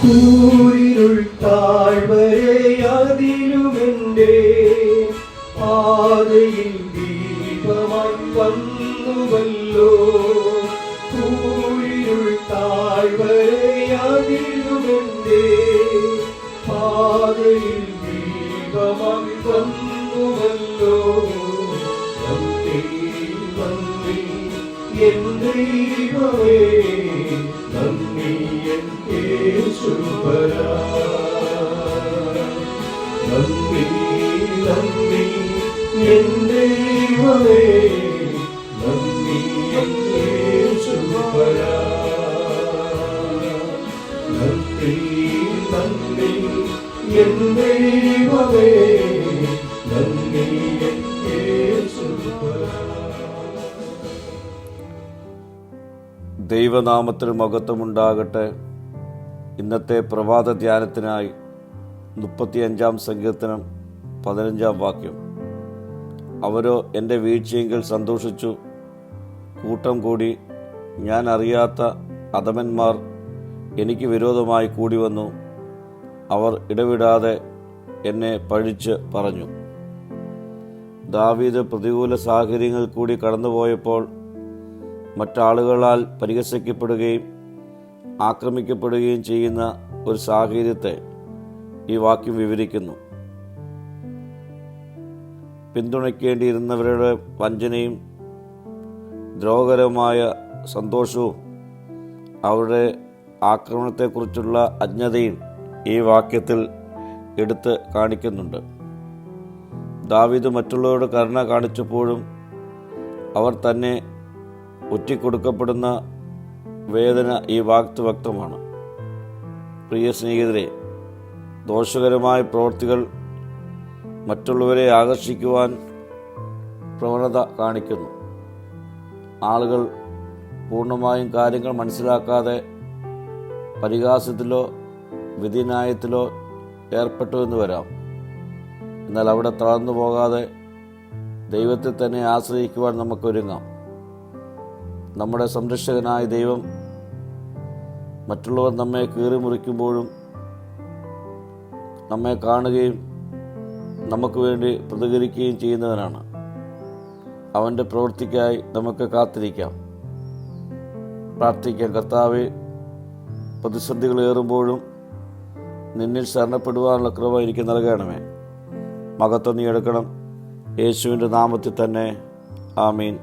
കൂരിരുൾ താഴ്വരയതിലുമെന്റെ പാതയിൽ ദീപമായി വന്നുവല്ലോ. കൂരിരുൾ താഴ്വരയതിലുമെന്റെ പാതയിൽ ദീപമായി വന്നുവല്ലോ. നന്ദി നന്ദി എൻ ദൈവമേ, നന്ദി എൻ യേശുവരാ. നന്ദി നന്ദി എൻ ദൈവമേ, നന്ദി എൻ യേശുവരാ. നന്ദി നന്ദി എൻ ദൈവമേ, നന്ദി എൻ യേശുവരാ. ദൈവനാമത്തിൽ മഹത്വമുണ്ടാകട്ടെ. ഇന്നത്തെ പ്രഭാത ധ്യാനത്തിനായി 35 സങ്കീർത്തനം 15 വാക്യം. അവരോ എൻ്റെ വീഴ്ചയെങ്കിൽ സന്തോഷിച്ചു, കൂട്ടം കൂടി ഞാൻ അറിയാത്ത അധമന്മാർ എനിക്ക് വിരോധമായി കൂടി വന്നു. അവർ ഇടവിടാതെ എന്നെ പഴിച്ച് പറഞ്ഞു. ദാവീദ് പ്രതികൂല സാഹചര്യങ്ങളിൽ കൂടി കടന്നുപോയപ്പോൾ മറ്റാളുകളാൽ പരിഹസിക്കപ്പെടുകയും ആക്രമിക്കപ്പെടുകയും ചെയ്യുന്ന ഒരു സാഹചര്യത്തെ ഈ വാക്യം വിവരിക്കുന്നു. പിന്തുണയ്ക്കേണ്ടിയിരുന്നവരുടെ വഞ്ചനയും ദ്രോഹകരമായ സന്തോഷവും അവരുടെ ആക്രമണത്തെക്കുറിച്ചുള്ള അജ്ഞതയും ഈ വാക്യത്തിൽ എടുത്ത് കാണിക്കുന്നുണ്ട്. ദാവീദ് മറ്റുള്ളവരോട് കരുണ കാണിച്ചപ്പോഴും അവർ തന്നെ ഒറ്റിക്കൊടുക്കപ്പെടുന്ന വേദന ഈ വാക്യത്തിൽ വ്യക്തമാണ്. പ്രിയ സ്നേഹിതരെ, ദോഷകരമായ പ്രവൃത്തികൾ മറ്റുള്ളവരെ ആകർഷിക്കുവാൻ പ്രവണത കാണിക്കുന്നു. ആളുകൾ പൂർണ്ണമായും കാര്യങ്ങൾ മനസ്സിലാക്കാതെ പരിഹാസത്തിലോ വിധിന്യായത്തിലോ ഏർപ്പെട്ടു എന്ന് വരാം. എന്നാൽ അവിടെ തളർന്നു പോകാതെ ദൈവത്തെ തന്നെ ആശ്രയിക്കുവാൻ നമുക്കൊരുങ്ങാം. നമ്മുടെ സംരക്ഷകനായ ദൈവം മറ്റുള്ളവർ നമ്മെ കീറിമുറിക്കുമ്പോഴും നമ്മെ കാണുകയും നമുക്ക് വേണ്ടി പ്രതികരിക്കുകയും ചെയ്യുന്നവനാണ്. അവൻ്റെ പ്രവൃത്തിക്കായി നമുക്ക് കാത്തിരിക്കാം, പ്രാർത്ഥിക്കാം. കർത്താവേ, പ്രതിസന്ധികളേറുമ്പോഴും നിന്നിൽ ശരണപ്പെടുവാനുള്ള കൃപ എനിക്ക് നൽകണമേ. മഹത്വം നീ എടുക്കണം. യേശുവിൻ്റെ നാമത്തിൽ തന്നെ. ആമീൻ.